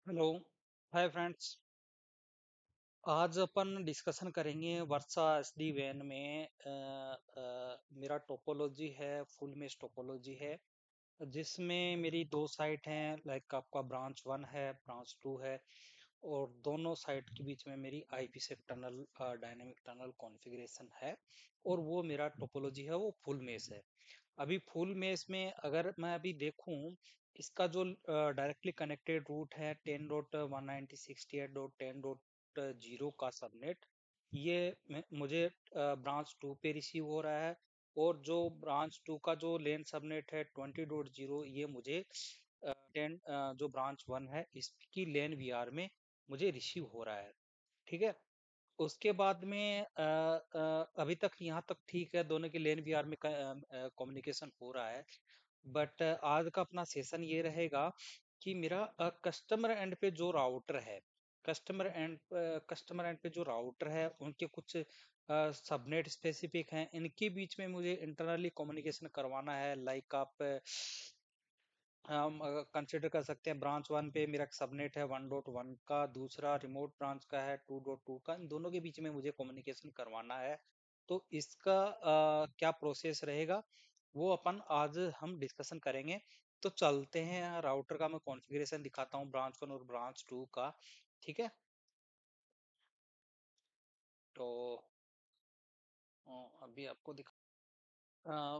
Hello. Hi friends. आज अपन discussion करेंगे वर्सा SD van में मेरा टोपोलॉजी है, फुल मेश टोपोलॉजी है, जिसमें मेरी दो साइट हैं। लाइक आपका ब्रांच वन है, ब्रांच टू है, और दोनों साइट के बीच में मेरी IPsec tunnel, dynamic tunnel configuration है। और वो मेरा टोपोलॉजी है, वो फुल मेश है। अभी फुल मेश में अगर मैं अभी देखूं, इसका जो डायरेक्टली कनेक्टेड रूट है 10.190.10.0 का सबनेट, ये मुझे ब्रांच टू पे रिसीव हो रहा है। और जो ब्रांच टू का जो लेन सबनेट है 20.0, ये मुझे 10 जो ब्रांच वन है इसकी लेन वीआर में मुझे रिसीव हो रहा है। ठीक है। उसके बाद में अभी तक यहाँ तक ठीक है, दोनों के लेन वीआर में कम्युनिकेशन हो रहा है। बट आज का अपना सेशन ये रहेगा कि मेरा कस्टमर एंड पे जो राउटर है, कस्टमर एंड पे जो राउटर है उनके कुछ सबनेट स्पेसिफिक हैं, इनके बीच में मुझे इंटरनली कम्युनिकेशन करवाना है। लाइक आप हम कंसिडर कर सकते हैं, ब्रांच वन पे मेरा सबनेट है 1.1 का, दूसरा रिमोट ब्रांच का है 2.2 का। इन दोनों के बीच में मुझे कम्युनिकेशन करवाना है। तो इसका क्या प्रोसेस रहेगा, वो अपन आज हम डिस्कशन करेंगे। तो चलते हैं, राउटर का मैं कॉन्फ़िगरेशन दिखाता हूँ, ब्रांच वन और ब्रांच टू का। ठीक है। तो अभी आपको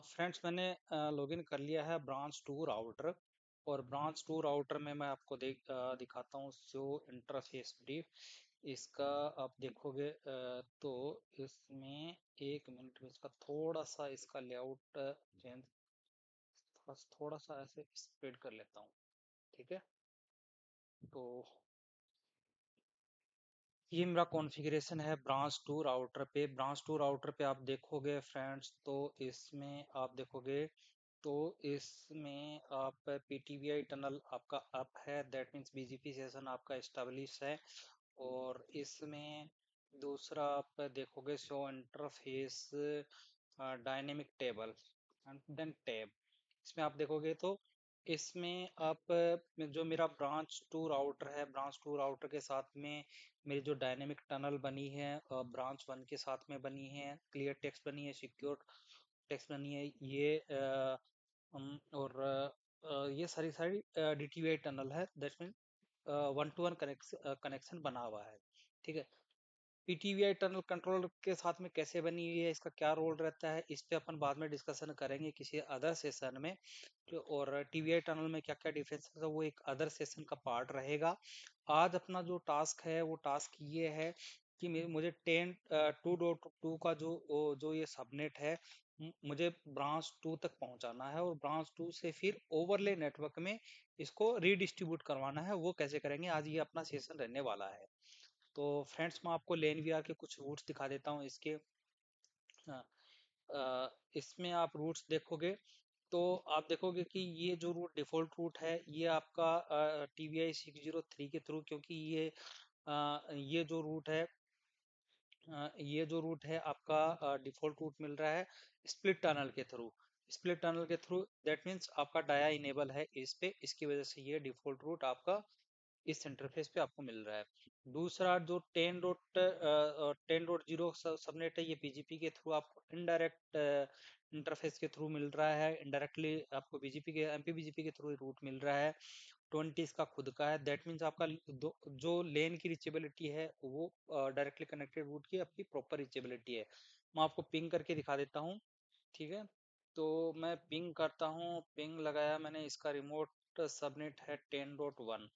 फ्रेंड्स, मैंने लॉगिन कर लिया है ब्रांच टू राउटर। और ब्रांच टू राउटर में मैं आपको दिखाता हूँ जो इंटरफेस ब्रीफ इसका। आप देखोगे तो इसमें एक मिनट में इसका थोड़ा सा इसका लेआउट चेंज, बस थोड़ा सा ऐसे स्प्रेड कर लेता हूँ। ठीक है। तो ये मेरा कॉन्फ़िगरेशन है ब्रांच टू राउटर पे। ब्रांच टू राउटर पे आप देखोगे फ्रेंड्स, तो इसमें आप देखोगे तो इसमें आप पीटीवीआई टनल आपका अप है, दैट मीन्स बीजीपी सेशन आपका एस्टेब्लिश है। और इसमें दूसरा आप देखोगे show interface dynamic table and then tab. इसमें आप देखोगे तो इसमें आप जो मेरा ब्रांच टू राउटर है, ब्रांच टू राउटर के साथ में मेरी जो डायनेमिक टनल बनी है ब्रांच वन के साथ में बनी है, क्लियर टेक्स्ट बनी है, सिक्योर टेक्स्ट बनी है, ये और ये सारी सारी डीटीवीआई टनल है। That mean one two one connection बना हुआ है। ठीक है। पीटीवीआई टनल कंट्रोलर के साथ में कैसे बनी हुई है, इसका क्या रोल रहता है, इस पे अपन बाद में डिस्कशन करेंगे किसी अदर सेशन में। और टीवीआई टनल में क्या क्या डिफरेंस है, वो एक अदर सेशन का पार्ट रहेगा। आज अपना जो टास्क है वो टास्क ये है कि मुझे 10.2.2 का जो ये सबनेट है, मुझे ब्रांच टू तक पहुंचाना है। और ब्रांच टू से फिर ओवरले नेटवर्क में इसको रीडिस्ट्रीब्यूट करवाना है। वो कैसे करेंगे, आज ये अपना सेशन रहने वाला है। तो फ्रेंड्स, मैं आपको लेन वीआर के कुछ रूट्स दिखा देता हूँ इसके। अ, इसमें आप रूट्स देखोगे तो आप देखोगे कि ये जो रूट डिफॉल्ट रूट है ये आपका टीवीआई 603 के थ्रू, क्योंकि ये जो रूट है, ये जो रूट है आपका डिफॉल्ट रूट मिल रहा है स्प्लिट टनल के थ्रू। स्प्लिट टनल के थ्रू दैट मीन्स आपका डाया इनेबल है इस पे, इसकी वजह से ये डिफॉल्ट रूट आपका इस इंटरफेस पे आपको मिल रहा है। दूसरा जो 10.0 सबनेट है, ये पीजीपी के थ्रू आपको इनडायरेक्ट इंटरफेस के थ्रू मिल रहा है। इनडायरेक्टली आपको बीजीपी के एमपीबीजीपी के थ्रू रूट मिल रहा है। 20 इसका खुद का है। दैट मीन्स आपका जो लेन की रिचेबिलिटी है वो डायरेक्टली कनेक्टेड रूट की आपकी प्रॉपर रिचेबिलिटी है। मैं आपको पिंग करके दिखा देता हूँ। ठीक है। तो मैं पिंग करता हूँ, पिंग लगाया मैंने, इसका रिमोट सबनेट है 10.1,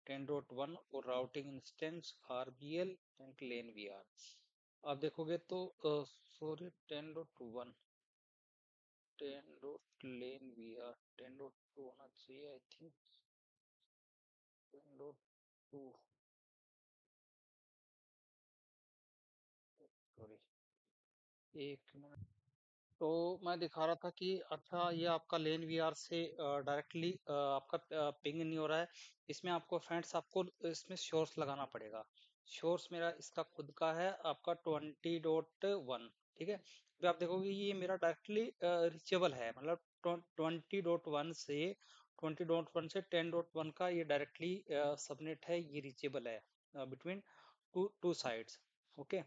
10.1 और routing instance RBL and lane VR. आप देखोगे तो सॉरी 10.1, 10 डॉट लेन वीआर 10.2 होना चाहिए आई थिंक, 10.2, सॉरी एक मिनट। तो मैं दिखा रहा था कि अच्छा ये आपका लेन वीआर से डायरेक्टली आपका पिंग नहीं हो रहा है। इसमें आपको फ्रेंड्स, आपको इसमें सोर्स लगाना पड़ेगा। सोर्स मेरा इसका खुद का है आपका 20.1। ठीक है। तो आप देखोगे ये मेरा डायरेक्टली रिचेबल है, मतलब 20.1 से 20.1 से 10.1 का ये डायरेक्टली सबनेट है, ये रीचेबल है between two two sides. Okay.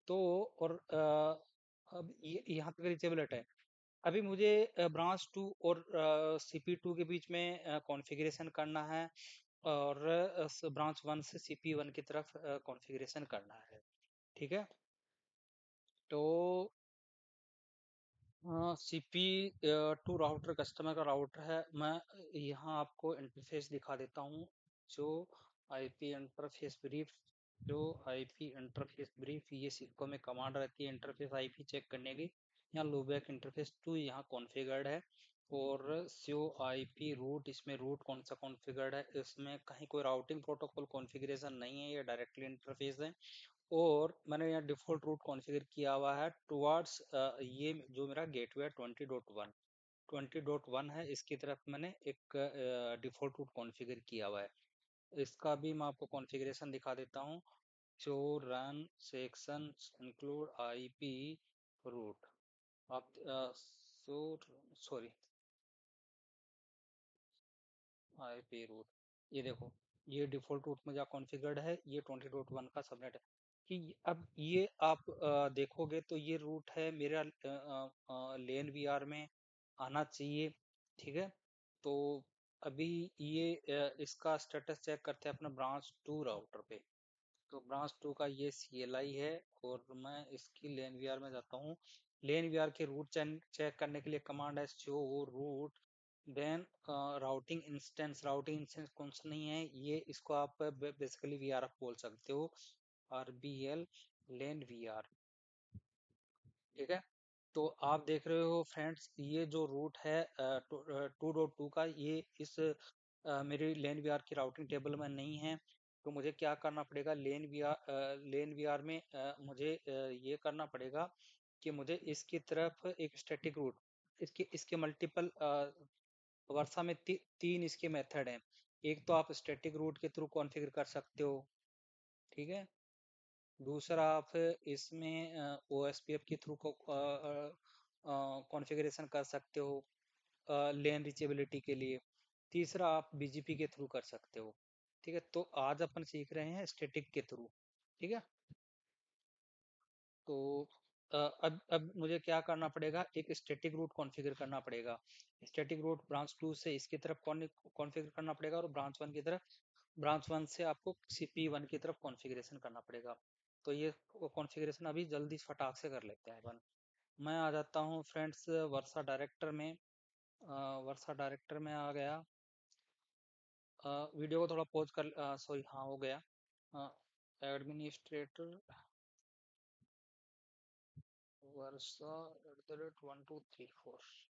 तो और अब ये यहाँ तक रीचेबल है। अभी मुझे ब्रांच 2 और CP2 के बीच में कॉन्फ़िगरेशन करना है, और ब्रांच 1 से CP1 की तरफ कॉन्फ़िगरेशन करना है। ठीक है। तो CP2 राउटर कस्टमर का राउटर है। मैं यहाँ आपको इंटरफेस दिखा देता हूँ। जो आईपी इंटरफेस ब्रीफ, जो आईपी इंटरफेस ब्रीफ, ये सिस्को में कमांड रहती है इंटरफेस आईपी चेक करने की। यहाँ लोबैक इंटरफेस 2 यहाँ कॉन्फ़िगर्ड है, और शो आईपी रूट, इसमें रूट कौन सा कॉन्फ़िगर्ड है, इसमें कहीं कोई राउटिंग प्रोटोकॉल कॉन्फ़िगरेशन नहीं है, ये डायरेक्टली इंटरफेस है। और मैंने यहाँ डिफ़ॉल्ट रूट कॉन्फ़िगर किया हुआ है टुवर्ड्स ये जो मेरा गेटवे 20.1, 20.1 है, इसकी तरफ मैंने एक डिफ़ॉल्ट रूट कॉन्फ़िगर किया हुआ है। इसका भी मैं आपको कॉन्फ़िगरेशन दिखा देता हूँ। जो run section include IP root, आप सॉरी, आईपी रूट, ये देखो, ये डिफ़ॉल्ट रूट में जा कॉन्फ़िगर्ड है, ये 20.1 का सबनेट है। कि अब ये आप देखोगे तो ये रूट है मेरा लेन वीआर में आना चाहिए। ठीक है। तो अभी ये इसका स्टेटस चेक करते हैं अपना ब्रांच 2 राउटर पे। तो ब्रांच 2 का ये CLI है, और मैं इसकी लेन वीआर में जाता हूँ। लेन वीआर के रूट चेक करने के लिए कमांड है show route, then routing instance कौन सा नहीं है, ये इसको आप बेसिकली वीआर बोल सकते हो, RBL लेन वीआर। ठीक है। तो आप देख रहे हो फ्रेंड्स, ये जो रूट है 2.2 का, ये इस मेरी लेन वीआर की राउटिंग टेबल में नहीं है। तो मुझे क्या करना पड़ेगा, लेन वीआर में मुझे ये करना पड़ेगा कि मुझे इसकी तरफ एक स्टैटिक रूट, इसके मल्टीपल वर्षा में 3 इसके मेथड हैं। एक तो आप स्टैटिक रूट के थ्रू कॉन्फ़िगर कर सकते हो। ठीक है। दूसरा आप इसमें OSPF के थ्रू कॉन्फ़िगरेशन कर सकते हो लेन रीचेबिलिटी के लिए। तीसरा आप BGP के थ्रू कर सकते हो। ठीक है। तो आज अपन सीख रहे हैं स्टैटिक के थ्रू। ठीक है। तो अब मुझे क्या करना पड़ेगा, एक स्टैटिक रूट कॉन्फ़िगर करना पड़ेगा। स्टैटिक रूट ब्रांच 2 से इसकी तरफ कॉन्फ़िगर करना पड़ेगा, और ब्रांच 1 की तरफ, ब्रांच 1 से आपको CP1 की तरफ कॉन्फ़िगरेशन करना पड़ेगा। तो ये कॉन्फ़िगरेशन अभी जल्दी फटाक से कर लेते हैं अपन। मैं आ जाता हूँ फ्रेंड्स वर्सा डायरेक्टर में। वर्सा डायरेक्टर में आ गया। वीडियो को थोड़ा पॉज कर, सॉरी, हाँ हो गया। एडमिनिस्ट्रेटर वर्सा @1234।